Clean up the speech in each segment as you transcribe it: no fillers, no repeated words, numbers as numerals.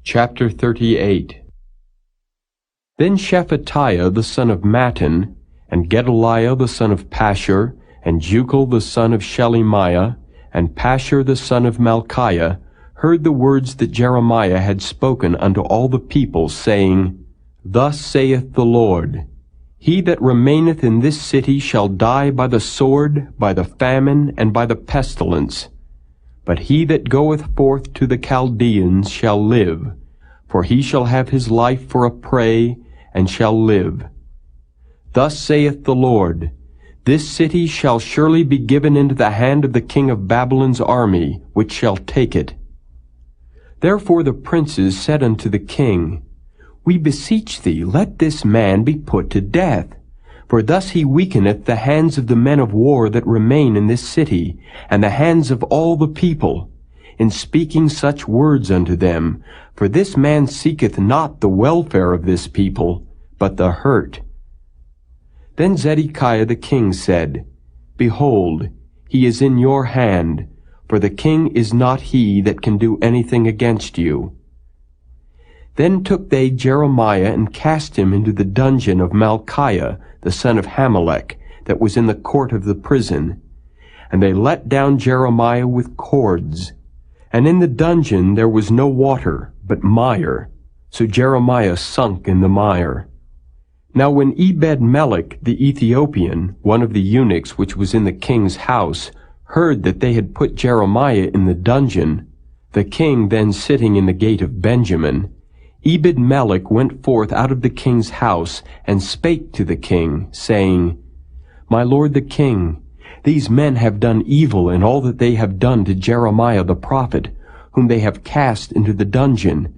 Chapter 38. Then Shephatiah the son of Mattan, and Gedaliah the son of Pashur, and Jucal the son of Shelemiah, and Pashur the son of Malchiah, heard the words that Jeremiah had spoken unto all the people, saying, Thus saith the Lord, He that remaineth in this city shall die by the sword, by the famine, and by the pestilence. But he that goeth forth to the Chaldeans shall live, for he shall have his life for a prey, and shall live. Thus saith the Lord, This city shall surely be given into the hand of the king of Babylon's army, which shall take it. Therefore the princes said unto the king, We beseech thee, let this man be put to death. For thus he weakeneth the hands of the men of war that remain in this city, and the hands of all the people, in speaking such words unto them. For this man seeketh not the welfare of this people, but the hurt. Then Zedekiah the king said, Behold, he is in your hand, for the king is not he that can do anything against you. Then took they Jeremiah and cast him into the dungeon of Malchiah, the son of Hamelech, that was in the court of the prison. And they let down Jeremiah with cords. And in the dungeon there was no water, but mire. So Jeremiah sunk in the mire. Now when Ebed-melech the Ethiopian, one of the eunuchs which was in the king's house, heard that they had put Jeremiah in the dungeon, the king then sitting in the gate of Benjamin, Ebed-melech went forth out of the king's house, and spake to the king, saying, My lord the king, these men have done evil in all that they have done to Jeremiah the prophet, whom they have cast into the dungeon.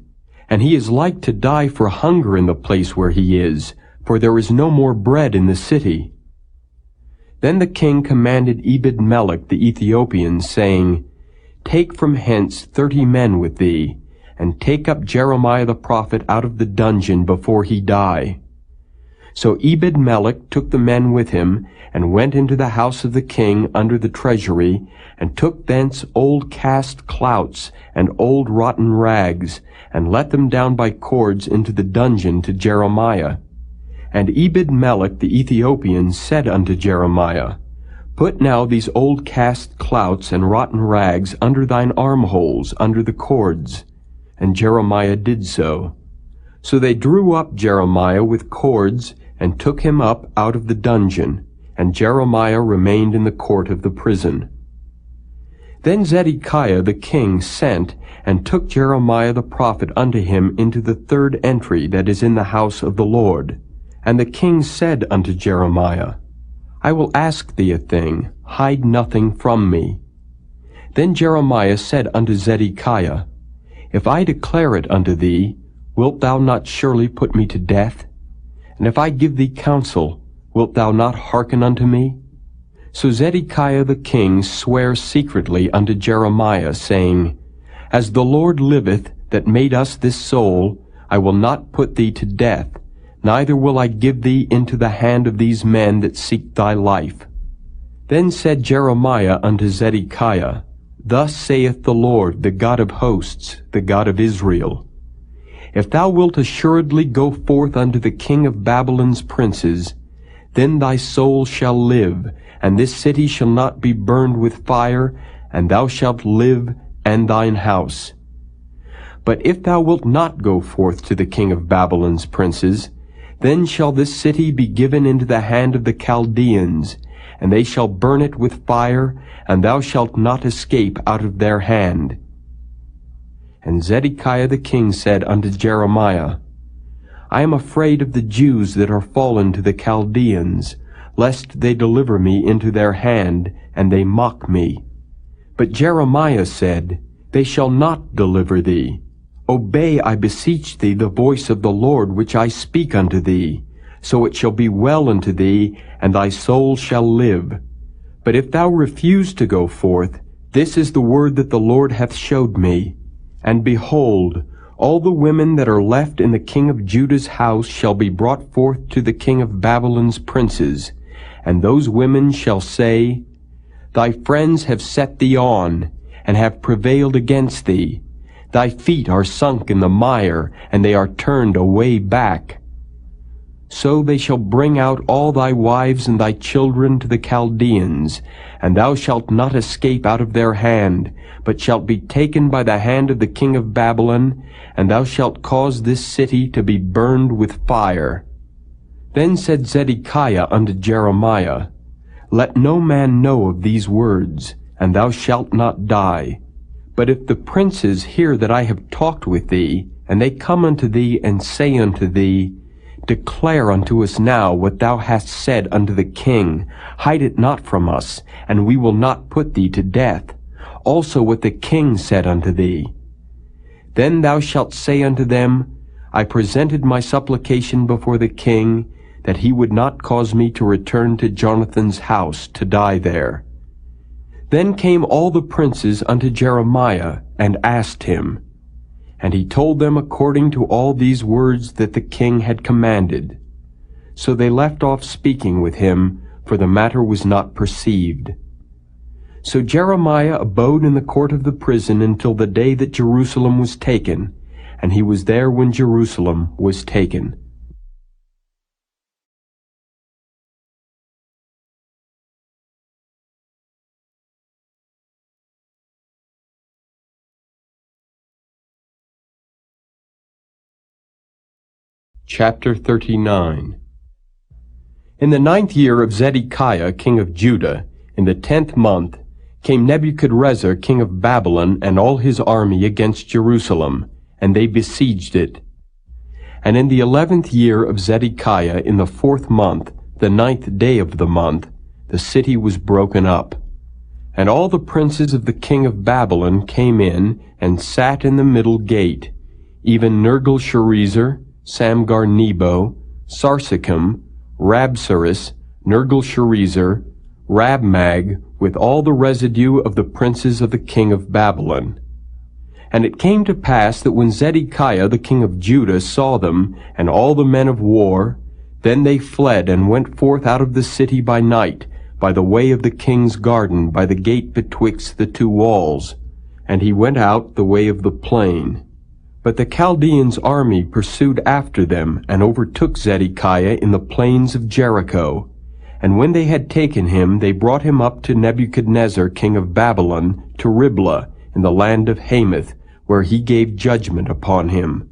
And he is like to die for hunger in the place where he is, for there is no more bread in the city. Then the king commanded Ebed-melech the Ethiopian, saying, Take from hence 30 men with thee, and take up Jeremiah the prophet out of the dungeon before he die. So Ebed-melech took the men with him, and went into the house of the king under the treasury, and took thence old cast clouts and old rotten rags, and let them down by cords into the dungeon to Jeremiah. And Ebed-melech the Ethiopian said unto Jeremiah, Put now these old cast clouts and rotten rags under thine armholes, under the cords. And Jeremiah did so. So they drew up Jeremiah with cords, and took him up out of the dungeon, and Jeremiah remained in the court of the prison. Then Zedekiah the king sent, and took Jeremiah the prophet unto him into the third entry that is in the house of the Lord. And the king said unto Jeremiah, I will ask thee a thing, hide nothing from me. Then Jeremiah said unto Zedekiah, If I declare it unto thee, wilt thou not surely put me to death? And if I give thee counsel, wilt thou not hearken unto me? So Zedekiah the king sware secretly unto Jeremiah, saying, As the Lord liveth, that made us this soul, I will not put thee to death, neither will I give thee into the hand of these men that seek thy life. Then said Jeremiah unto Zedekiah, Thus saith the Lord, the God of hosts, the God of Israel, If thou wilt assuredly go forth unto the king of Babylon's princes, then thy soul shall live, and this city shall not be burned with fire, and thou shalt live, and thine house. But if thou wilt not go forth to the king of Babylon's princes, then shall this city be given into the hand of the Chaldeans, and they shall burn it with fire, and thou shalt not escape out of their hand. And Zedekiah the king said unto Jeremiah, I am afraid of the Jews that are fallen to the Chaldeans, lest they deliver me into their hand, and they mock me. But Jeremiah said, They shall not deliver thee. Obey, I beseech thee, the voice of the Lord which I speak unto thee, so it shall be well unto thee, and thy soul shall live. But if thou refuse to go forth, this is the word that the Lord hath showed me. And behold, all the women that are left in the king of Judah's house shall be brought forth to the king of Babylon's princes, and those women shall say, Thy friends have set thee on, and have prevailed against thee. Thy feet are sunk in the mire, and they are turned away back. So they shall bring out all thy wives and thy children to the Chaldeans, and thou shalt not escape out of their hand, but shalt be taken by the hand of the king of Babylon, and thou shalt cause this city to be burned with fire. Then said Zedekiah unto Jeremiah, Let no man know of these words, and thou shalt not die. But if the princes hear that I have talked with thee, and they come unto thee and say unto thee, Declare unto us now what thou hast said unto the king, hide it not from us, and we will not put thee to death. Also what the king said unto thee. Then thou shalt say unto them, I presented my supplication before the king, that he would not cause me to return to Jonathan's house to die there. Then came all the princes unto Jeremiah, and asked him. And he told them according to all these words that the king had commanded. So they left off speaking with him, for the matter was not perceived. So Jeremiah abode in the court of the prison until the day that Jerusalem was taken, and he was there when Jerusalem was taken. Chapter 39. In the 9th year of Zedekiah king of Judah, in the 10th month, came Nebuchadrezzar king of Babylon and all his army against Jerusalem, and they besieged it. And in the 11th year of Zedekiah, in the 4th month, the 9th day of the month, the city was broken up. And all the princes of the king of Babylon came in, and sat in the middle gate, even Nergal-Sharezer, Samgar-Nebo, Sarsechim, Rabsaris, Nergal-Sharezer, Rabmag, with all the residue of the princes of the king of Babylon. And it came to pass that when Zedekiah the king of Judah saw them, and all the men of war, then they fled and went forth out of the city by night, by the way of the king's garden, by the gate betwixt the two walls. And he went out the way of the plain. But the Chaldeans' army pursued after them, and overtook Zedekiah in the plains of Jericho. And when they had taken him, they brought him up to Nebuchadnezzar king of Babylon, to Riblah, in the land of Hamath, where he gave judgment upon him.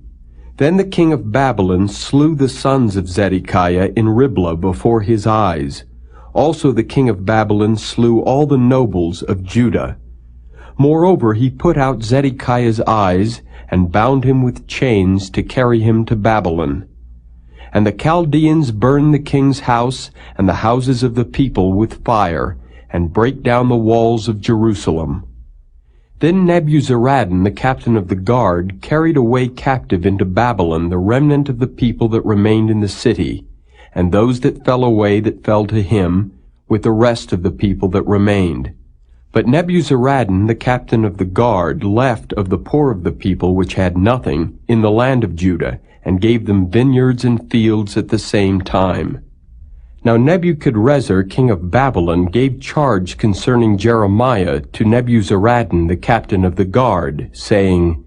Then the king of Babylon slew the sons of Zedekiah in Riblah before his eyes. Also the king of Babylon slew all the nobles of Judah. Moreover, he put out Zedekiah's eyes, and bound him with chains to carry him to Babylon. And the Chaldeans burn the king's house and the houses of the people with fire, and break down the walls of Jerusalem. Then Nebuzaradan, the captain of the guard, carried away captive into Babylon the remnant of the people that remained in the city, and those that fell away that fell to him, with the rest of the people that remained. But Nebuzaradan, the captain of the guard, left of the poor of the people which had nothing in the land of Judah, and gave them vineyards and fields at the same time. Now Nebuchadrezzar king of Babylon gave charge concerning Jeremiah to Nebuzaradan the captain of the guard, saying,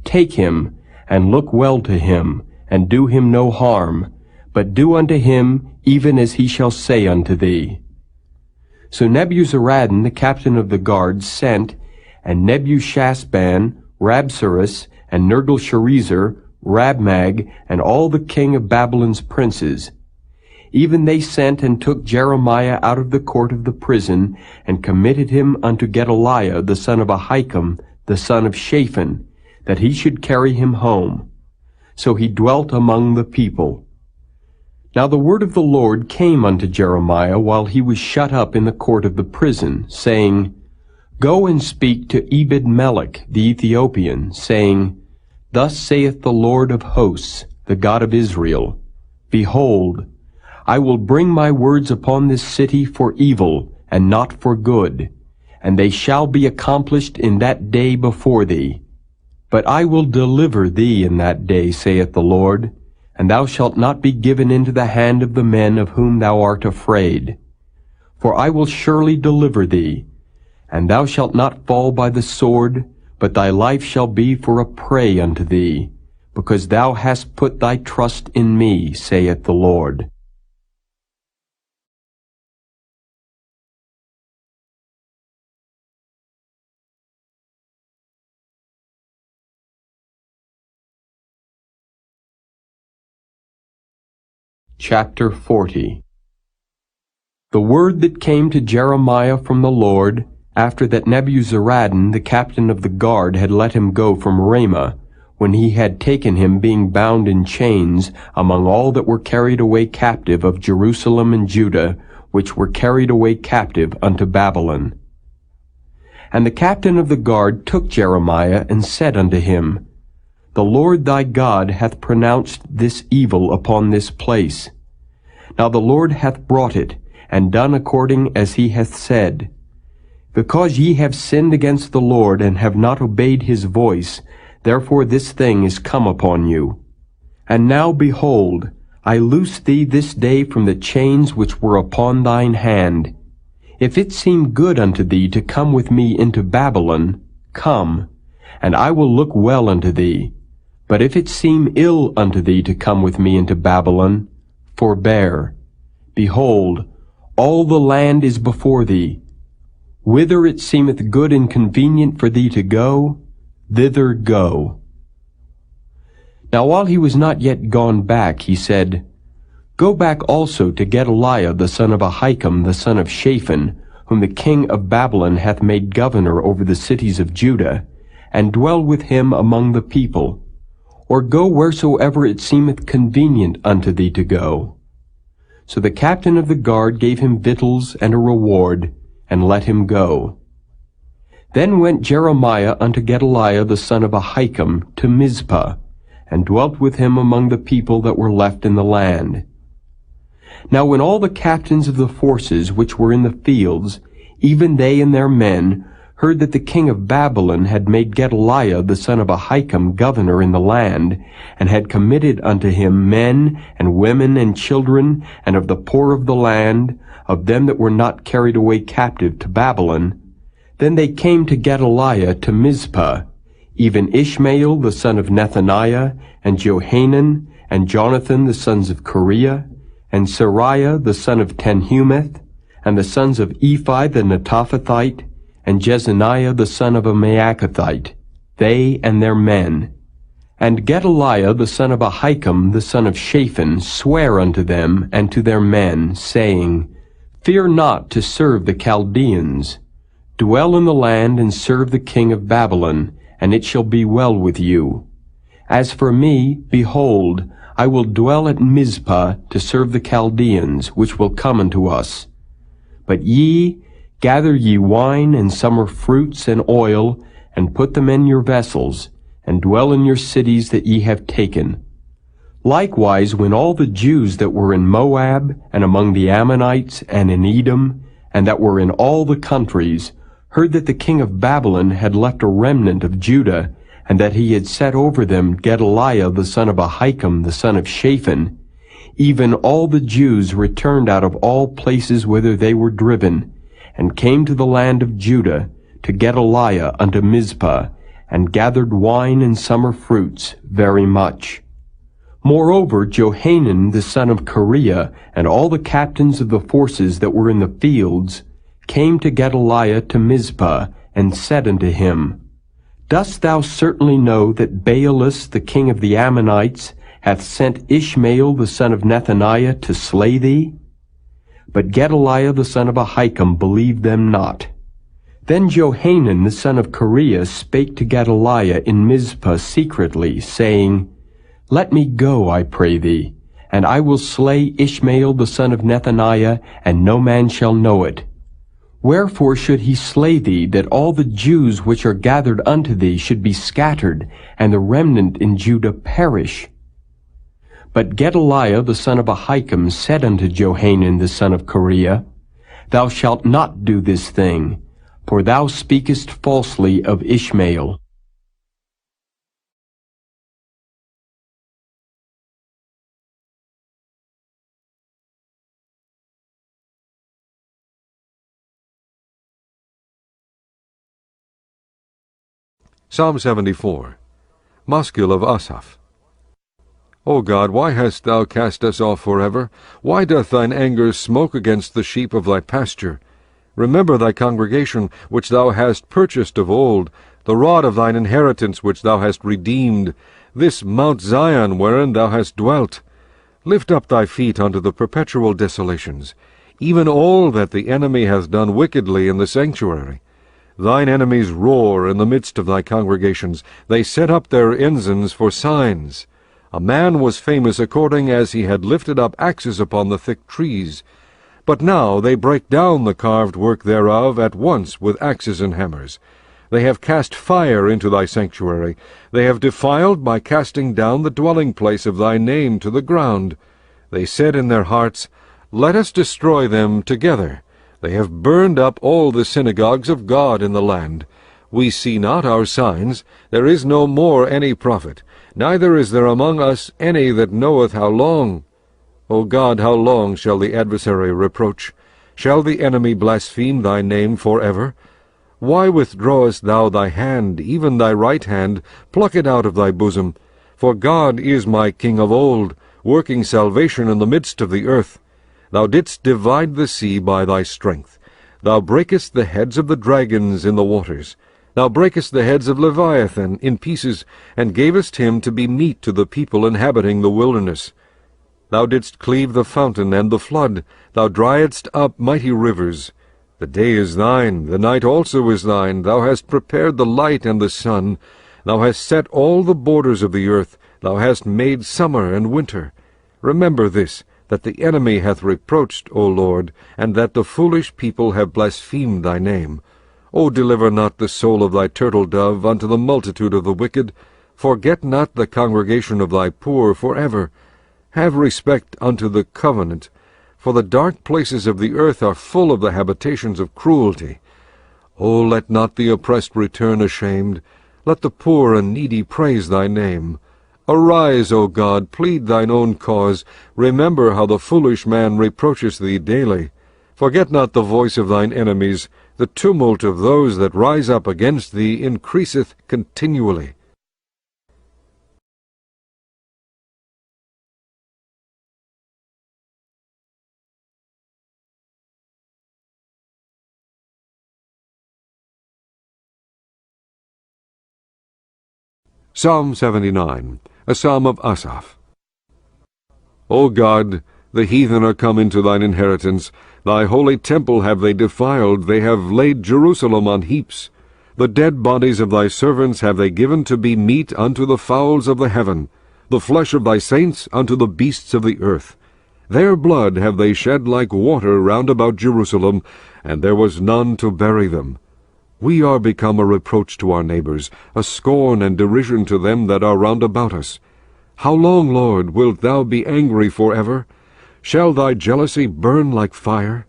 Take him, and look well to him, and do him no harm, but do unto him even as he shall say unto thee. So Nebuzaradan the captain of the guard sent, and Nebushazban, Rabsaris, and Nergal-Sharezer, Rabmag, and all the king of Babylon's princes. Even they sent and took Jeremiah out of the court of the prison, and committed him unto Gedaliah the son of Ahikam, the son of Shaphan, that he should carry him home. So he dwelt among the people. Now the word of the Lord came unto Jeremiah while he was shut up in the court of the prison, saying, Go and speak to Ebed-melech the Ethiopian, saying, Thus saith the Lord of hosts, the God of Israel, Behold, I will bring my words upon this city for evil, and not for good, and they shall be accomplished in that day before thee. But I will deliver thee in that day, saith the Lord, and thou shalt not be given into the hand of the men of whom thou art afraid. For I will surely deliver thee, and thou shalt not fall by the sword, but thy life shall be for a prey unto thee, because thou hast put thy trust in me, saith the Lord. Chapter 40. The word that came to Jeremiah from the Lord, after that Nebuzaradan the captain of the guard had let him go from Ramah, when he had taken him being bound in chains among all that were carried away captive of Jerusalem and Judah, which were carried away captive unto Babylon. And the captain of the guard took Jeremiah, and said unto him, The Lord thy God hath pronounced this evil upon this place. Now the Lord hath brought it, and done according as he hath said. Because ye have sinned against the Lord, and have not obeyed his voice, therefore this thing is come upon you. And now, behold, I loose thee this day from the chains which were upon thine hand. If it seem good unto thee to come with me into Babylon, come, and I will look well unto thee. But if it seem ill unto thee to come with me into Babylon, forbear. Behold, all the land is before thee. Whither it seemeth good and convenient for thee to go, thither go. Now while he was not yet gone back, he said, Go back also to Gedaliah the son of Ahikam the son of Shaphan, whom the king of Babylon hath made governor over the cities of Judah, and dwell with him among the people. Or go wheresoever it seemeth convenient unto thee to go. So the captain of the guard gave him victuals and a reward, and let him go. Then went Jeremiah unto Gedaliah the son of Ahikam to Mizpah, and dwelt with him among the people that were left in the land. Now when all the captains of the forces which were in the fields, even they and their men, heard that the king of Babylon had made Gedaliah the son of Ahikam governor in the land, and had committed unto him men and women and children, and of the poor of the land, of them that were not carried away captive to Babylon, then they came to Gedaliah to Mizpah, even Ishmael the son of Nethaniah, and Johanan, and Jonathan the sons of Kareah, and Sariah the son of Tanhumeth, and the sons of Ephi the Netophathite, and Jezaniah the son of a Maacathite, they and their men. And Gedaliah the son of Ahikam the son of Shaphan sware unto them and to their men, saying, Fear not to serve the Chaldeans. Dwell in the land and serve the king of Babylon, and it shall be well with you. As for me, behold, I will dwell at Mizpah to serve the Chaldeans, which will come unto us. But ye, gather ye wine and summer fruits and oil, and put them in your vessels, and dwell in your cities that ye have taken. Likewise, when all the Jews that were in Moab, and among the Ammonites, and in Edom, and that were in all the countries, heard that the king of Babylon had left a remnant of Judah, and that he had set over them Gedaliah the son of Ahikam the son of Shaphan, even all the Jews returned out of all places whither they were driven, and came to the land of Judah, to Gedaliah unto Mizpah, and gathered wine and summer fruits very much. Moreover, Johanan the son of Kareah, and all the captains of the forces that were in the fields, came to Gedaliah to Mizpah, and said unto him, Dost thou certainly know that Baalis the king of the Ammonites hath sent Ishmael the son of Nethaniah to slay thee? But Gedaliah the son of Ahikam believed them not. Then Johanan the son of Kareah spake to Gedaliah in Mizpah secretly, saying, Let me go, I pray thee, and I will slay Ishmael the son of Nethaniah, and no man shall know it. Wherefore should he slay thee, that all the Jews which are gathered unto thee should be scattered, and the remnant in Judah perish? But Gedaliah the son of Ahikam said unto Johanan the son of Kareah, Thou shalt not do this thing, for thou speakest falsely of Ishmael. Psalm 74. Maskil of Asaph. O God, why hast thou cast us off forever? Why doth thine anger smoke against the sheep of thy pasture? Remember thy congregation, which thou hast purchased of old, the rod of thine inheritance which thou hast redeemed, this Mount Zion wherein thou hast dwelt. Lift up thy feet unto the perpetual desolations, even all that the enemy hath done wickedly in the sanctuary. Thine enemies roar in the midst of thy congregations. They set up their ensigns for signs. A man was famous according as he had lifted up axes upon the thick trees. But now they break down the carved work thereof at once with axes and hammers. They have cast fire into thy sanctuary. They have defiled by casting down the dwelling place of thy name to the ground. They said in their hearts, Let us destroy them together. They have burned up all the synagogues of God in the land. We see not our signs. There is no more any prophet. Neither is there among us any that knoweth how long. O God, how long shall the adversary reproach? Shall the enemy blaspheme thy name forever? Why withdrawest thou thy hand, even thy right hand? Pluck it out of thy bosom. For God is my King of old, working salvation in the midst of the earth. Thou didst divide the sea by thy strength. Thou breakest the heads of the dragons in the waters. Thou breakest the heads of Leviathan in pieces, and gavest him to be meat to the people inhabiting the wilderness. Thou didst cleave the fountain and the flood. Thou driedst up mighty rivers. The day is thine, the night also is thine. Thou hast prepared the light and the sun. Thou hast set all the borders of the earth. Thou hast made summer and winter. Remember this, that the enemy hath reproached, O Lord, and that the foolish people have blasphemed thy name. O deliver not the soul of thy turtle-dove unto the multitude of the wicked. Forget not the congregation of thy poor forever. Have respect unto the covenant, for the dark places of the earth are full of the habitations of cruelty. O let not the oppressed return ashamed. Let the poor and needy praise thy name. Arise, O God, plead thine own cause. Remember how the foolish man reproacheth thee daily. Forget not the voice of thine enemies. The tumult of those that rise up against thee increaseth continually. Psalm 79, a psalm of Asaph. O God, the heathen are come into thine inheritance. Thy holy temple have they defiled. They have laid Jerusalem on heaps. The dead bodies of thy servants have they given to be meat unto the fowls of the heaven, the flesh of thy saints unto the beasts of the earth. Their blood have they shed like water round about Jerusalem, and there was none to bury them. We are become a reproach to our neighbors, a scorn and derision to them that are round about us. How long, Lord, wilt thou be angry forever? Shall thy jealousy burn like fire?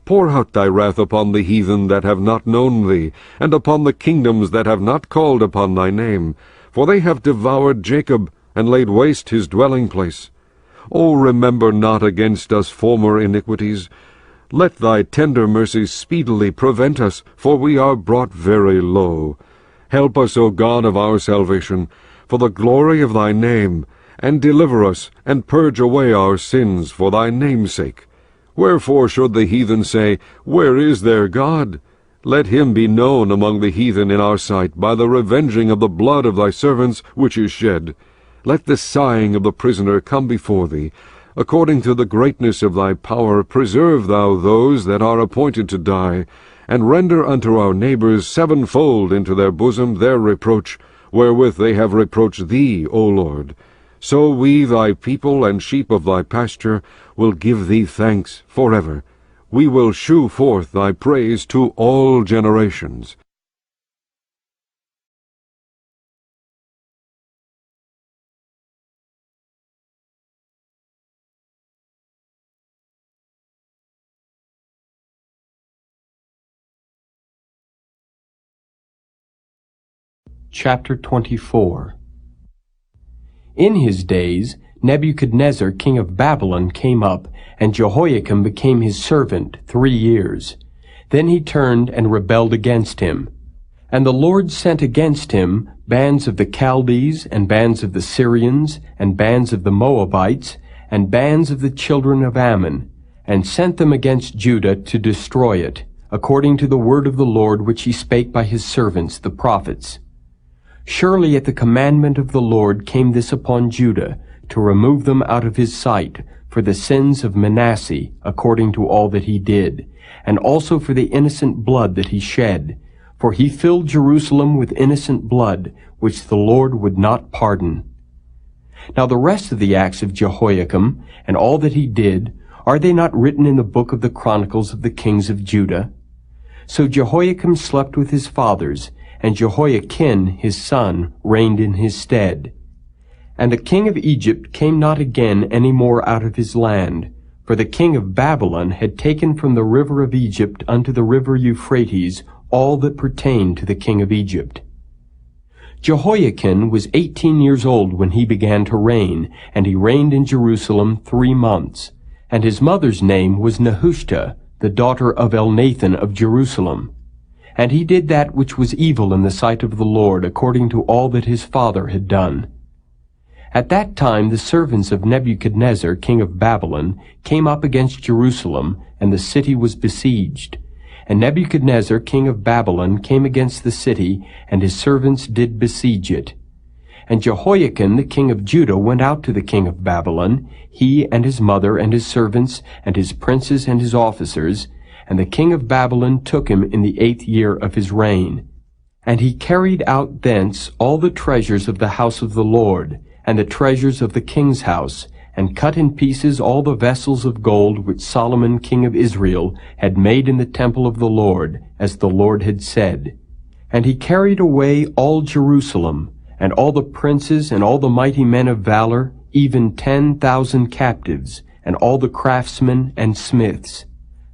Pour out thy wrath upon the heathen that have not known thee, and upon the kingdoms that have not called upon thy name. For they have devoured Jacob, and laid waste his dwelling place. O remember not against us former iniquities. Let thy tender mercies speedily prevent us, for we are brought very low. Help us, O God of our salvation, for the glory of thy name, and deliver us, and purge away our sins for thy name's sake. Wherefore should the heathen say, Where is their God? Let him be known among the heathen in our sight by the revenging of the blood of thy servants which is shed. Let the sighing of the prisoner come before thee. According to the greatness of thy power, preserve thou those that are appointed to die, and render unto our neighbors sevenfold into their bosom their reproach, wherewith they have reproached thee, O Lord. So we, thy people and sheep of thy pasture, will give thee thanks forever. We will shew forth thy praise to all generations. Chapter 24. In his days Nebuchadnezzar king of Babylon came up, and Jehoiakim became his servant 3 years. Then he turned and rebelled against him. And the Lord sent against him bands of the Chaldees, and bands of the Syrians, and bands of the Moabites, and bands of the children of Ammon, and sent them against Judah to destroy it, according to the word of the Lord which he spake by his servants the prophets. Surely at the commandment of the Lord came this upon Judah, to remove them out of his sight, for the sins of Manasseh, according to all that he did, and also for the innocent blood that he shed. For he filled Jerusalem with innocent blood, which the Lord would not pardon. Now the rest of the acts of Jehoiakim, and all that he did, are they not written in the book of the Chronicles of the kings of Judah? So Jehoiakim slept with his fathers, and Jehoiachin his son reigned in his stead. And the king of Egypt came not again any more out of his land, for the king of Babylon had taken from the river of Egypt unto the river Euphrates all that pertained to the king of Egypt. Jehoiachin was 18 years old when he began to reign, and he reigned in Jerusalem 3 months. And his mother's name was Nehushta, the daughter of Elnathan of Jerusalem. And he did that which was evil in the sight of the Lord, according to all that his father had done. At that time the servants of Nebuchadnezzar, king of Babylon, came up against Jerusalem, and the city was besieged. And Nebuchadnezzar, king of Babylon, came against the city, and his servants did besiege it. And Jehoiachin, the king of Judah, went out to the king of Babylon, he and his mother and his servants, and his princes and his officers, and the king of Babylon took him in the 8th year of his reign. And he carried out thence all the treasures of the house of the Lord, and the treasures of the king's house, and cut in pieces all the vessels of gold which Solomon king of Israel had made in the temple of the Lord, as the Lord had said. And he carried away all Jerusalem, and all the princes and all the mighty men of valor, even 10,000 captives, and all the craftsmen and smiths.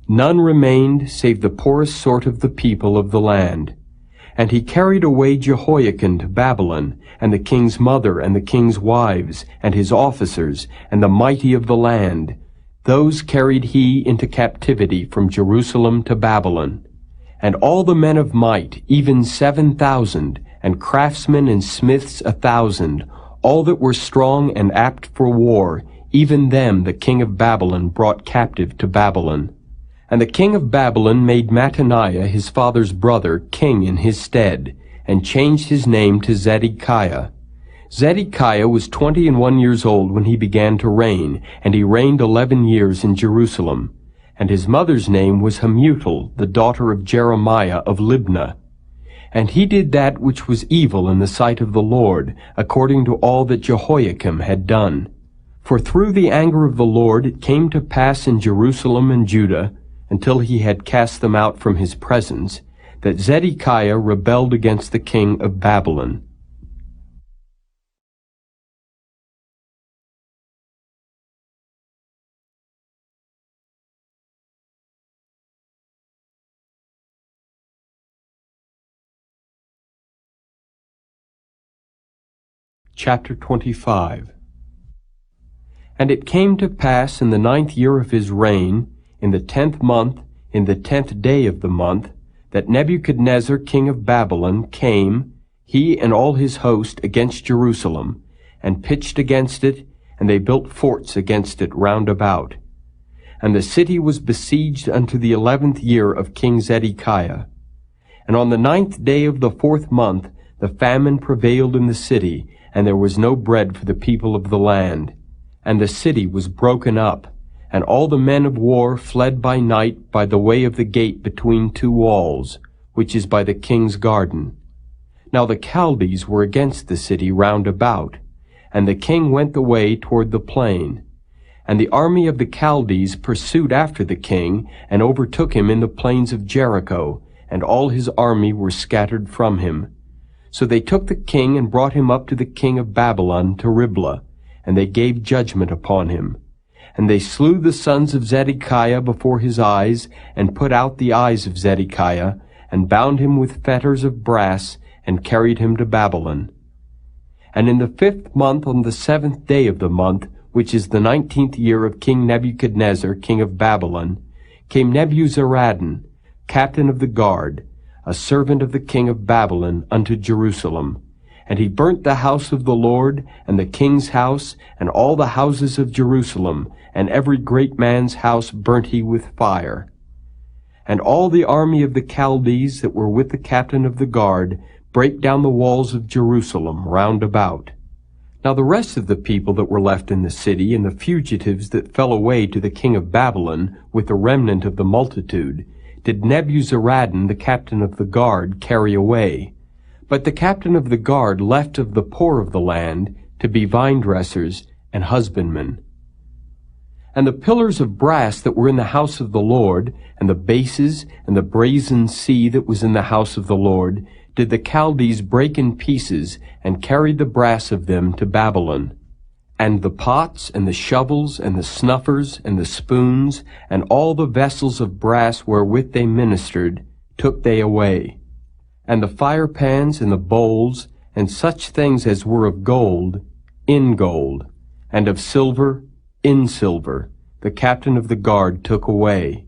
None remained save the poorest sort of the people of the land. And he carried away Jehoiachin to Babylon, and the king's mother, and the king's wives, and his officers, and the mighty of the land. Those carried he into captivity from Jerusalem to Babylon. And all the men of might, even 7,000, and craftsmen and smiths 1,000, all that were strong and apt for war, even them the king of Babylon brought captive to Babylon. And the king of Babylon made Mattaniah his father's brother king in his stead, and changed his name to Zedekiah. Zedekiah was 21 years old when he began to reign, and he reigned 11 years in Jerusalem. And his mother's name was Hamutal, the daughter of Jeremiah of Libnah. And he did that which was evil in the sight of the Lord, according to all that Jehoiakim had done. For through the anger of the Lord it came to pass in Jerusalem and Judah, until he had cast them out from his presence, that Zedekiah rebelled against the king of Babylon. Chapter 25. And it came to pass in the 9th year of his reign, in the 10th month, in the 10th day of the month, that Nebuchadnezzar king of Babylon came, he and all his host, against Jerusalem, and pitched against it, and they built forts against it round about. And the city was besieged unto the 11th year of King Zedekiah. And on the 9th day of the 4th month the famine prevailed in the city, and there was no bread for the people of the land. And the city was broken up, and all the men of war fled by night by the way of the gate between 2 walls, which is by the king's garden. Now the Chaldees were against the city round about, and the king went the way toward the plain. And the army of the Chaldees pursued after the king, and overtook him in the plains of Jericho, and all his army were scattered from him. So they took the king and brought him up to the king of Babylon to Riblah, and they gave judgment upon him. And they slew the sons of Zedekiah before his eyes, and put out the eyes of Zedekiah, and bound him with fetters of brass, and carried him to Babylon. And in the 5th month, on the 7th day of the month, which is the 19th year of King Nebuchadnezzar, king of Babylon, came Nebuzaradan, captain of the guard, a servant of the king of Babylon, unto Jerusalem. And he burnt the house of the Lord, and the king's house, and all the houses of Jerusalem, and every great man's house burnt he with fire. And all the army of the Chaldees that were with the captain of the guard brake down the walls of Jerusalem round about. Now the rest of the people that were left in the city, and the fugitives that fell away to the king of Babylon, with the remnant of the multitude, did Nebuzaradan, the captain of the guard, carry away. But the captain of the guard left of the poor of the land to be vine-dressers and husbandmen. And the pillars of brass that were in the house of the Lord, and the bases, and the brazen sea that was in the house of the Lord, did the Chaldees break in pieces, and carried the brass of them to Babylon. And the pots, and the shovels, and the snuffers, and the spoons, and all the vessels of brass wherewith they ministered, took they away. And the firepans, and the bowls, and such things as were of gold, in gold, and of silver, in silver, the captain of the guard took away.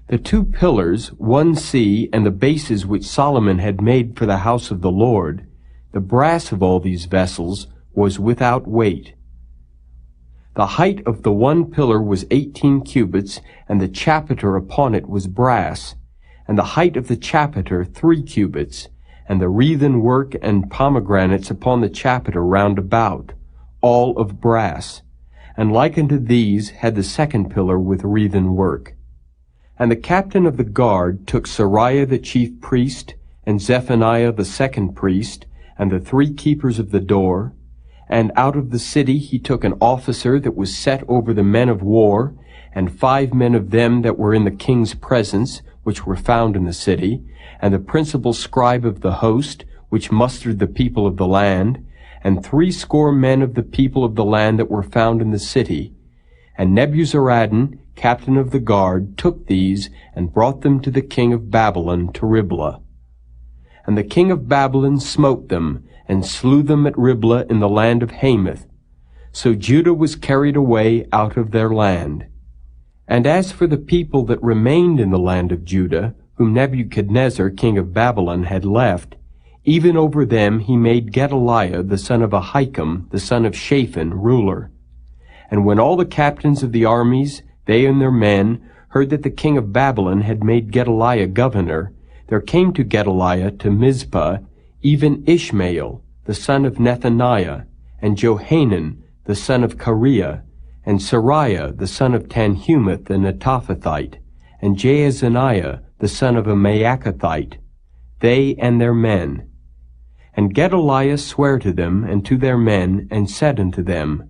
The 2 pillars, one sea, and the bases which Solomon had made for the house of the Lord, the brass of all these vessels was without weight. The height of the one pillar was 18 cubits, and the chapiter upon it was brass, and the height of the chapiter 3 cubits, and the wreathen work and pomegranates upon the chapiter round about, all of brass. And like unto these had the second pillar with wreathen work. And the captain of the guard took Sariah the chief priest, and Zephaniah the second priest, and the 3 keepers of the door. And out of the city he took an officer that was set over the men of war, and 5 men of them that were in the king's presence, which were found in the city, and the principal scribe of the host, which mustered the people of the land, and 60 men of the people of the land that were found in the city. And Nebuzaradan, captain of the guard, took these, and brought them to the king of Babylon to Riblah. And the king of Babylon smote them, and slew them at Riblah in the land of Hamath. So Judah was carried away out of their land. And as for the people that remained in the land of Judah, whom Nebuchadnezzar king of Babylon had left, even over them he made Gedaliah the son of Ahikam, the son of Shaphan, ruler. And when all the captains of the armies, they and their men, heard that the king of Babylon had made Gedaliah governor, there came to Gedaliah to Mizpah even Ishmael, the son of Nethaniah, and Johanan, the son of Kareah, and Sariah, the son of Tanhumeth the Netophathite, and Jaazaniah, the son of a Maacathite, they and their men. And Gedaliah sware to them and to their men, and said unto them,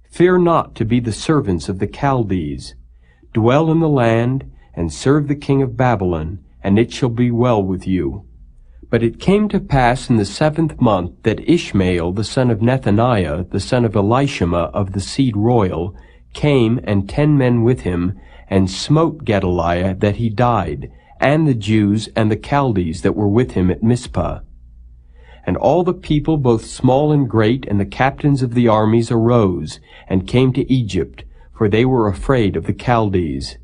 Fear not to be the servants of the Chaldees. Dwell in the land, and serve the king of Babylon, and it shall be well with you. But it came to pass in the 7th month that Ishmael the son of Nethaniah, the son of Elishama of the seed royal, came, and 10 men with him, and smote Gedaliah that he died, and the Jews and the Chaldees that were with him at Mizpah. And all the people, both small and great, and the captains of the armies arose, and came to Egypt, for they were afraid of the Chaldees.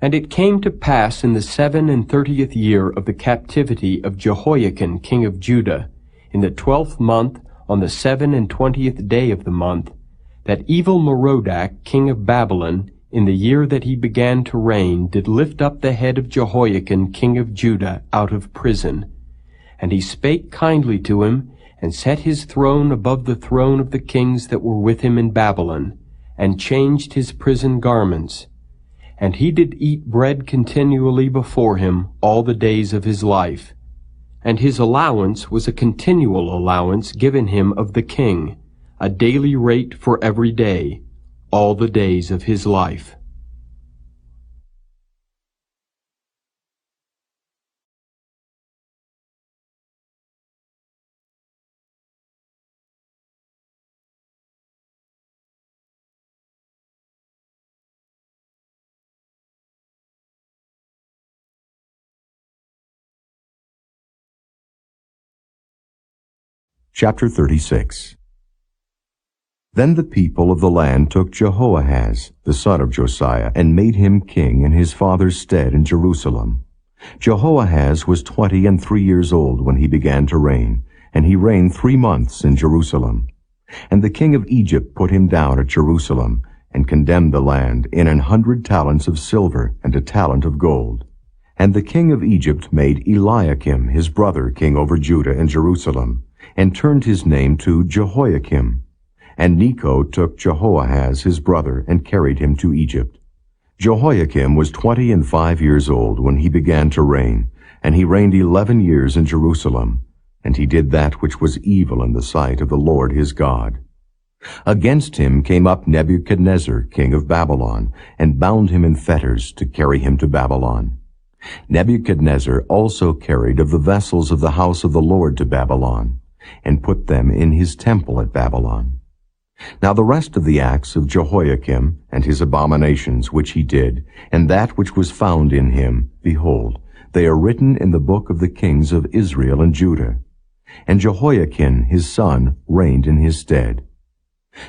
And it came to pass in the 37th year of the captivity of Jehoiakim king of Judah, in the 12th month, on the 27th day of the month, that Evil-Merodach king of Babylon, in the year that he began to reign, did lift up the head of Jehoiakim king of Judah out of prison. And he spake kindly to him, and set his throne above the throne of the kings that were with him in Babylon, and changed his prison garments. And he did eat bread continually before him all the days of his life. And his allowance was a continual allowance given him of the king, a daily rate for every day, all the days of his life. Chapter 36. Then the people of the land took Jehoahaz, the son of Josiah, and made him king in his father's stead in Jerusalem. Jehoahaz was 23 years old when he began to reign, and he reigned 3 months in Jerusalem. And the king of Egypt put him down at Jerusalem, and condemned the land in 100 talents of silver and a talent of gold. And the king of Egypt made Eliakim his brother king over Judah and Jerusalem, and turned his name to Jehoiakim. And Necho took Jehoahaz his brother, and carried him to Egypt. Jehoiakim was 25 years old when he began to reign, and he reigned 11 years in Jerusalem. And he did that which was evil in the sight of the Lord his God. Against him came up Nebuchadnezzar, king of Babylon, and bound him in fetters to carry him to Babylon. Nebuchadnezzar also carried of the vessels of the house of the Lord to Babylon, and put them in his temple at Babylon. Now the rest of the acts of Jehoiakim, and his abominations which he did, and that which was found in him, behold, they are written in the book of the kings of Israel and Judah. And Jehoiakim his son reigned in his stead.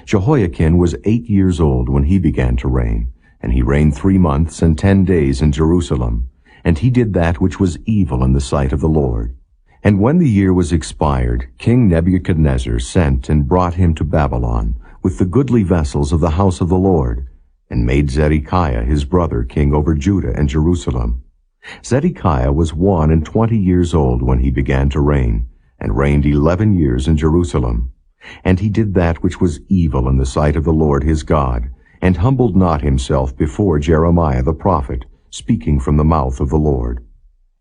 Jehoiakim was 8 years old when he began to reign, and he reigned 3 months and 10 days in Jerusalem. And he did that which was evil in the sight of the Lord. And when the year was expired, King Nebuchadnezzar sent and brought him to Babylon, with the goodly vessels of the house of the Lord, and made Zedekiah his brother king over Judah and Jerusalem. Zedekiah was 21 years old when he began to reign, and reigned 11 years in Jerusalem. And he did that which was evil in the sight of the Lord his God, and humbled not himself before Jeremiah the prophet, speaking from the mouth of the Lord.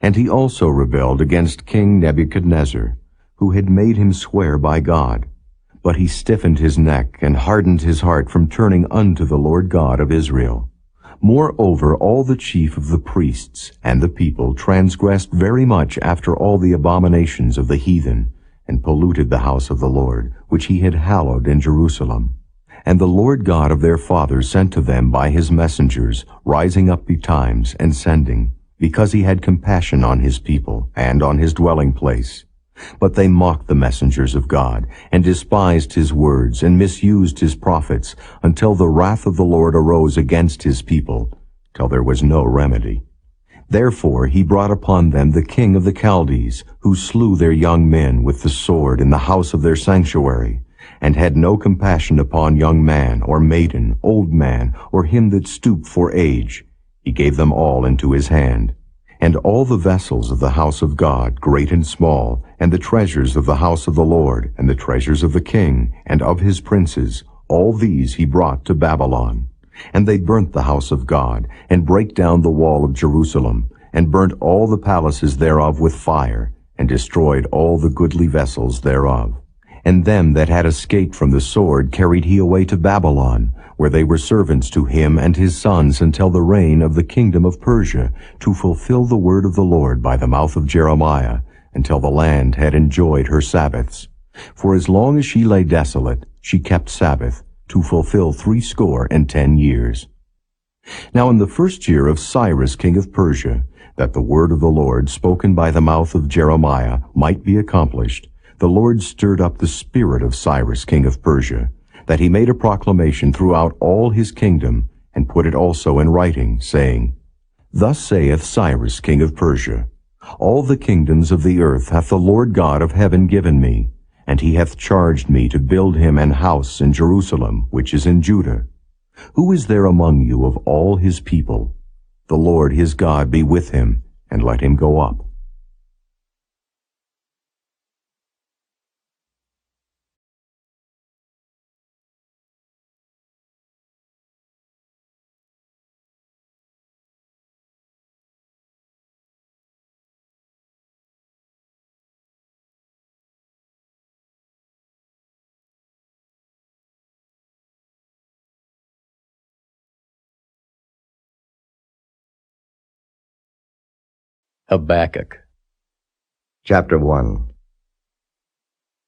And he also rebelled against King Nebuchadnezzar, who had made him swear by God. But he stiffened his neck, and hardened his heart from turning unto the Lord God of Israel. Moreover, all the chief of the priests and the people transgressed very much after all the abominations of the heathen, and polluted the house of the Lord, which he had hallowed in Jerusalem. And the Lord God of their fathers sent to them by his messengers, rising up betimes and sending, because he had compassion on his people and on his dwelling place. But they mocked the messengers of God, and despised his words, and misused his prophets, until the wrath of the Lord arose against his people, till there was no remedy. Therefore he brought upon them the king of the Chaldees, who slew their young men with the sword in the house of their sanctuary, and had no compassion upon young man, or maiden, old man, or him that stooped for age. He gave them all into his hand. And all the vessels of the house of God, great and small, and the treasures of the house of the Lord, and the treasures of the king, and of his princes, all these he brought to Babylon. And they burnt the house of God, and brake down the wall of Jerusalem, and burnt all the palaces thereof with fire, and destroyed all the goodly vessels thereof. And them that had escaped from the sword carried he away to Babylon, where they were servants to him and his sons until the reign of the kingdom of Persia, to fulfill the word of the Lord by the mouth of Jeremiah, until the land had enjoyed her Sabbaths. For as long as she lay desolate, she kept Sabbath, to fulfill 70 years. Now in the first year of Cyrus king of Persia, that the word of the Lord spoken by the mouth of Jeremiah might be accomplished, the Lord stirred up the spirit of Cyrus king of Persia, that he made a proclamation throughout all his kingdom, and put it also in writing, saying, Thus saith Cyrus king of Persia, All the kingdoms of the earth hath the Lord God of heaven given me, and he hath charged me to build him an house in Jerusalem, which is in Judah. Who is there among you of all his people? The Lord his God be with him, and let him go up. Habakkuk. Chapter 1.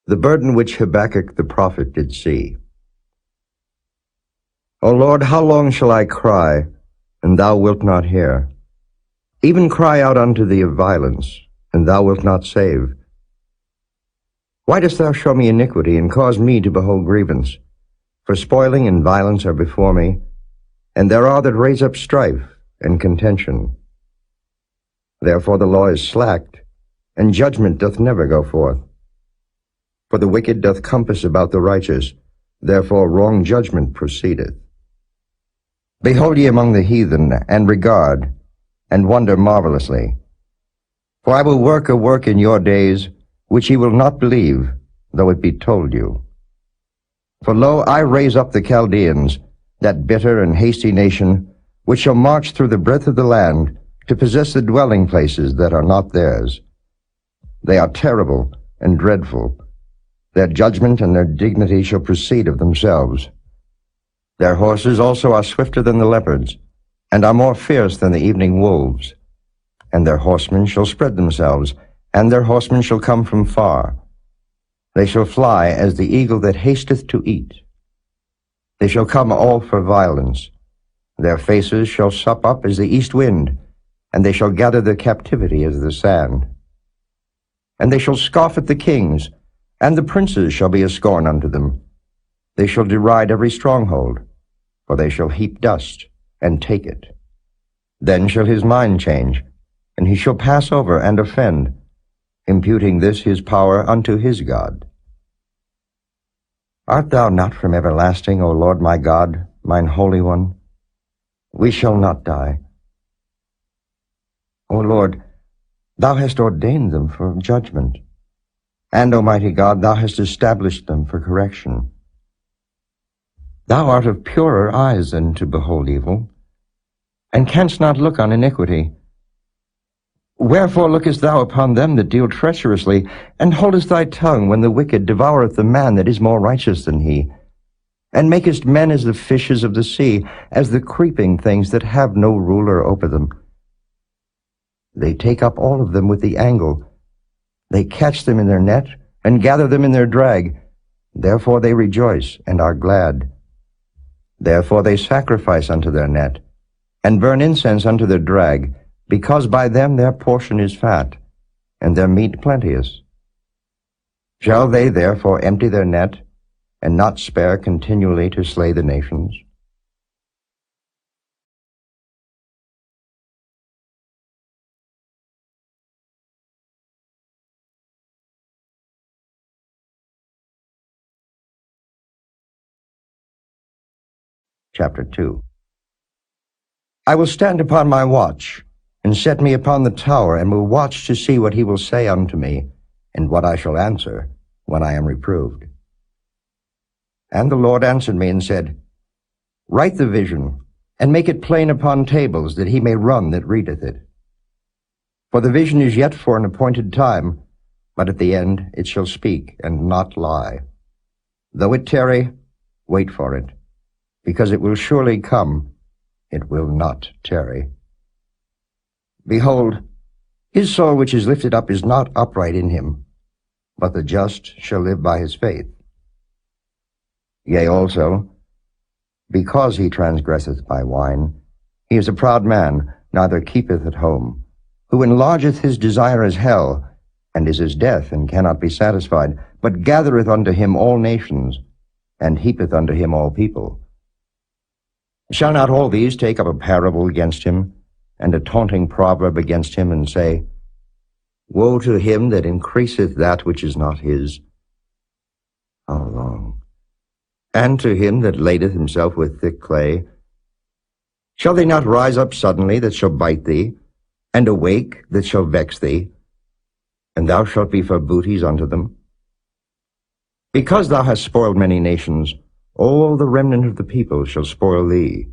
The burden which Habakkuk the prophet did see. O Lord, how long shall I cry, and thou wilt not hear? Even cry out unto thee of violence, and thou wilt not save. Why dost thou show me iniquity, and cause me to behold grievance? For spoiling and violence are before me, and there are that raise up strife and contention. Therefore the law is slacked, and judgment doth never go forth. For the wicked doth compass about the righteous, therefore wrong judgment proceedeth. Behold ye among the heathen, and regard, and wonder marvelously. For I will work a work in your days, which ye will not believe, though it be told you. For lo, I raise up the Chaldeans, that bitter and hasty nation, which shall march through the breadth of the land, to possess the dwelling places that are not theirs. They are terrible and dreadful. Their judgment and their dignity shall proceed of themselves. Their horses also are swifter than the leopards, and are more fierce than the evening wolves. And their horsemen shall spread themselves, and their horsemen shall come from far. They shall fly as the eagle that hasteth to eat. They shall come all for violence. Their faces shall sup up as the east wind, and they shall gather their captivity as the sand. And they shall scoff at the kings, and the princes shall be a scorn unto them. They shall deride every stronghold, for they shall heap dust, and take it. Then shall his mind change, and he shall pass over and offend, imputing this his power unto his God. Art thou not from everlasting, O Lord my God, mine Holy One? We shall not die. O Lord, thou hast ordained them for judgment, and, Almighty God, thou hast established them for correction. Thou art of purer eyes than to behold evil, and canst not look on iniquity. Wherefore lookest thou upon them that deal treacherously, and holdest thy tongue when the wicked devoureth the man that is more righteous than he, and makest men as the fishes of the sea, as the creeping things that have no ruler over them? They take up all of them with the angle. They catch them in their net, and gather them in their drag. Therefore they rejoice, and are glad. Therefore they sacrifice unto their net, and burn incense unto their drag, because by them their portion is fat, and their meat plenteous. Shall they therefore empty their net, and not spare continually to slay the nations? Chapter 2. I will stand upon my watch, and set me upon the tower, and will watch to see what he will say unto me, and what I shall answer when I am reproved. And the Lord answered me and said, Write the vision, and make it plain upon tables, that he may run that readeth it. For the vision is yet for an appointed time, but at the end it shall speak, and not lie. Though it tarry, wait for it, because it will surely come, it will not tarry. Behold, his soul which is lifted up is not upright in him, but the just shall live by his faith. Yea, also, because he transgresseth by wine, he is a proud man, neither keepeth at home, who enlargeth his desire as hell, and is as death, and cannot be satisfied, but gathereth unto him all nations, and heapeth unto him all people. Shall not all these take up a parable against him, and a taunting proverb against him, and say, Woe to him that increaseth that which is not his? How long? And to him that ladeth himself with thick clay? Shall they not rise up suddenly that shall bite thee, and awake that shall vex thee, and thou shalt be for booties unto them? Because thou hast spoiled many nations, all the remnant of the people shall spoil thee,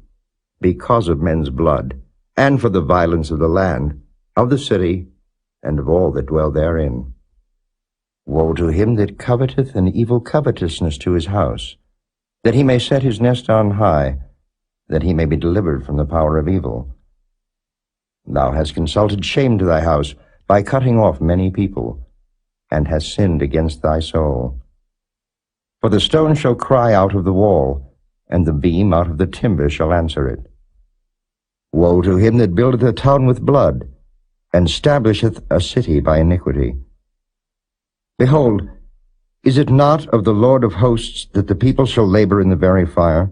because of men's blood, and for the violence of the land, of the city, and of all that dwell therein. Woe to him that coveteth an evil covetousness to his house, that he may set his nest on high, that he may be delivered from the power of evil. Thou hast consulted shame to thy house by cutting off many people, and hast sinned against thy soul. For the stone shall cry out of the wall, and the beam out of the timber shall answer it. Woe to him that buildeth a town with blood, and establisheth a city by iniquity. Behold, is it not of the Lord of hosts that the people shall labor in the very fire,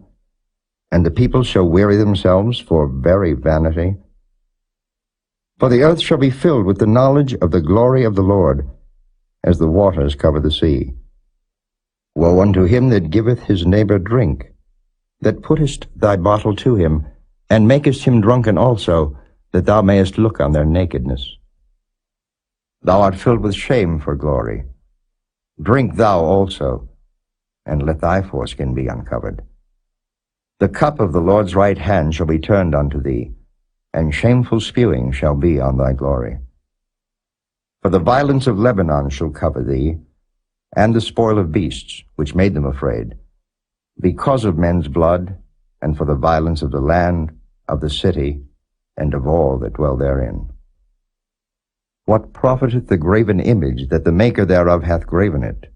and the people shall weary themselves for very vanity? For the earth shall be filled with the knowledge of the glory of the Lord, as the waters cover the sea. Woe unto him that giveth his neighbor drink, that puttest thy bottle to him, and makest him drunken also, that thou mayest look on their nakedness. Thou art filled with shame for glory. Drink thou also, and let thy foreskin be uncovered. The cup of the Lord's right hand shall be turned unto thee, and shameful spewing shall be on thy glory. For the violence of Lebanon shall cover thee, and the spoil of beasts, which made them afraid, because of men's blood, and for the violence of the land, of the city, and of all that dwell therein. What profiteth the graven image, that the maker thereof hath graven it?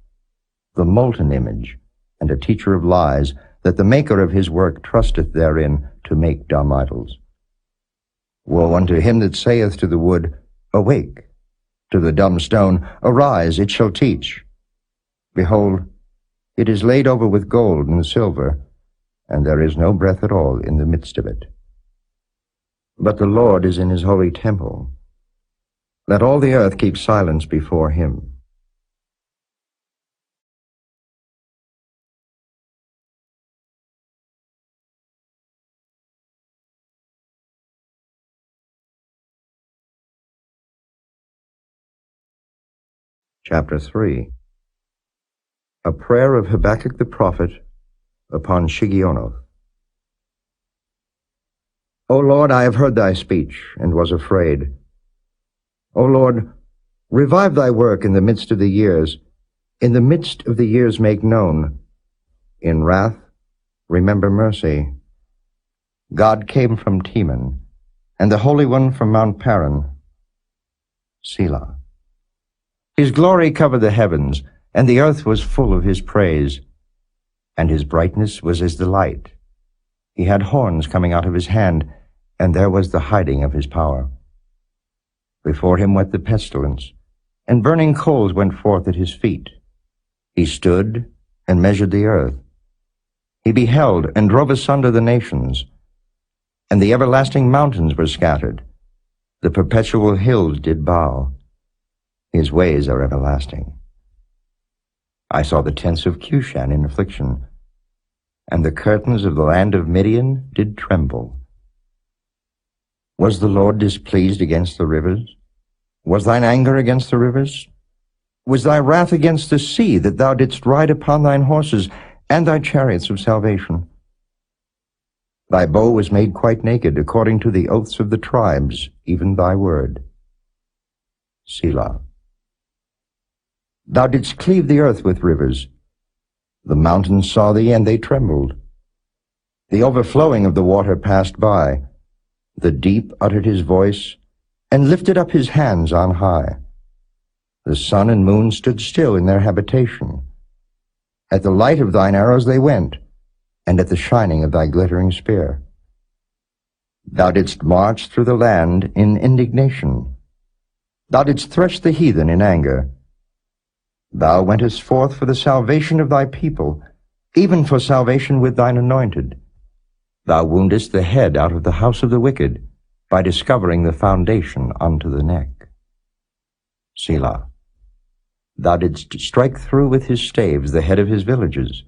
The molten image, and a teacher of lies, that the maker of his work trusteth therein to make dumb idols. Woe unto him that saith to the wood, Awake! To the dumb stone, Arise, it shall teach. Behold, it is laid over with gold and silver, and there is no breath at all in the midst of it. But the Lord is in his holy temple. Let all the earth keep silence before him. Chapter 3. A prayer of Habakkuk the prophet upon Shigionoth. O Lord, I have heard thy speech, and was afraid. O Lord, revive thy work in the midst of the years. In the midst of the years make known. In wrath, remember mercy. God came from Teman, and the Holy One from Mount Paran. Selah. His glory covered the heavens, and the earth was full of his praise. And his brightness was as the light. He had horns coming out of his hand, and there was the hiding of his power. Before him went the pestilence, and burning coals went forth at his feet. He stood and measured the earth. He beheld and drove asunder the nations, and the everlasting mountains were scattered. The perpetual hills did bow. His ways are everlasting. I saw the tents of Cushan in affliction, and the curtains of the land of Midian did tremble. Was the Lord displeased against the rivers? Was thine anger against the rivers? Was thy wrath against the sea, that thou didst ride upon thine horses, and thy chariots of salvation? Thy bow was made quite naked, according to the oaths of the tribes, even thy word. Selah. Thou didst cleave the earth with rivers. The mountains saw thee, and they trembled. The overflowing of the water passed by. The deep uttered his voice, and lifted up his hands on high. The sun and moon stood still in their habitation. At the light of thine arrows they went, and at the shining of thy glittering spear. Thou didst march through the land in indignation. Thou didst thresh the heathen in anger. Thou wentest forth for the salvation of thy people, even for salvation with thine anointed. Thou woundest the head out of the house of the wicked, by discovering the foundation unto the neck. Selah. Thou didst strike through with his staves the head of his villages.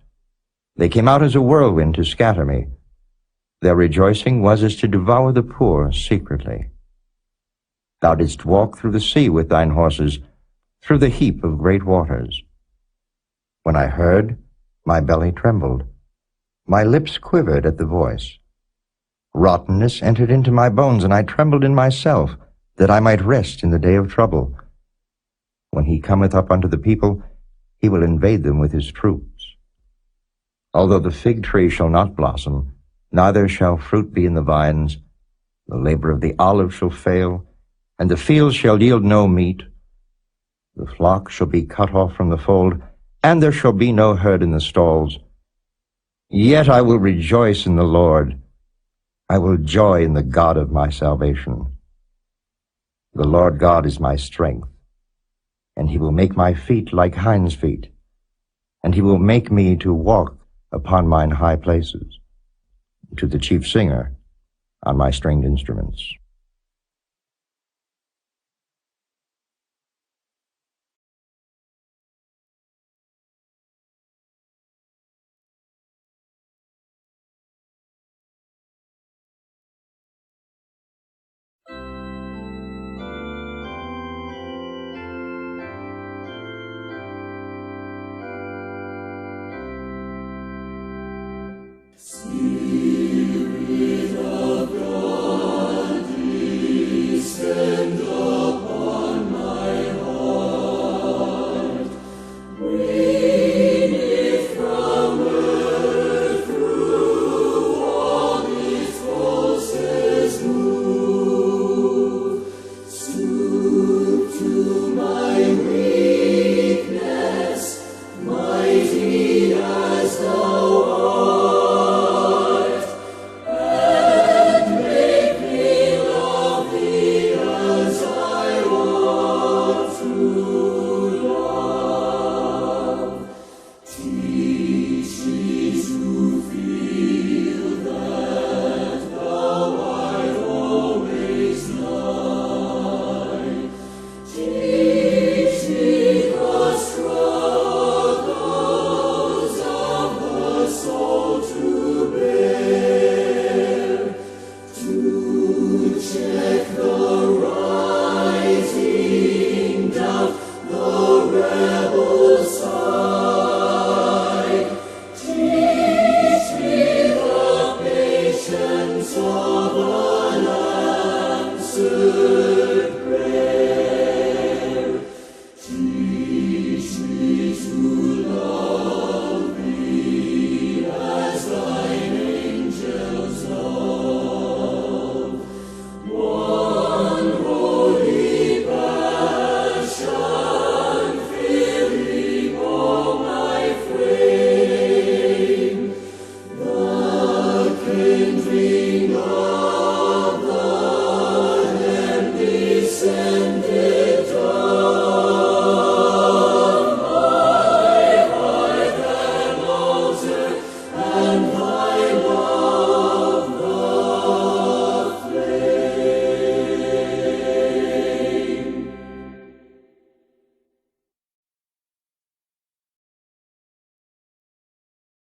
They came out as a whirlwind to scatter me. Their rejoicing was as to devour the poor secretly. Thou didst walk through the sea with thine horses, through the heap of great waters. When I heard, my belly trembled. My lips quivered at the voice. Rottenness entered into my bones, and I trembled in myself, that I might rest in the day of trouble. When he cometh up unto the people, he will invade them with his troops. Although the fig tree shall not blossom, neither shall fruit be in the vines, the labor of the olive shall fail, and the fields shall yield no meat. The flock shall be cut off from the fold, and there shall be no herd in the stalls. Yet I will rejoice in the Lord. I will joy in the God of my salvation. The Lord God is my strength, and he will make my feet like hinds' feet, and he will make me to walk upon mine high places, to the chief singer on my stringed instruments.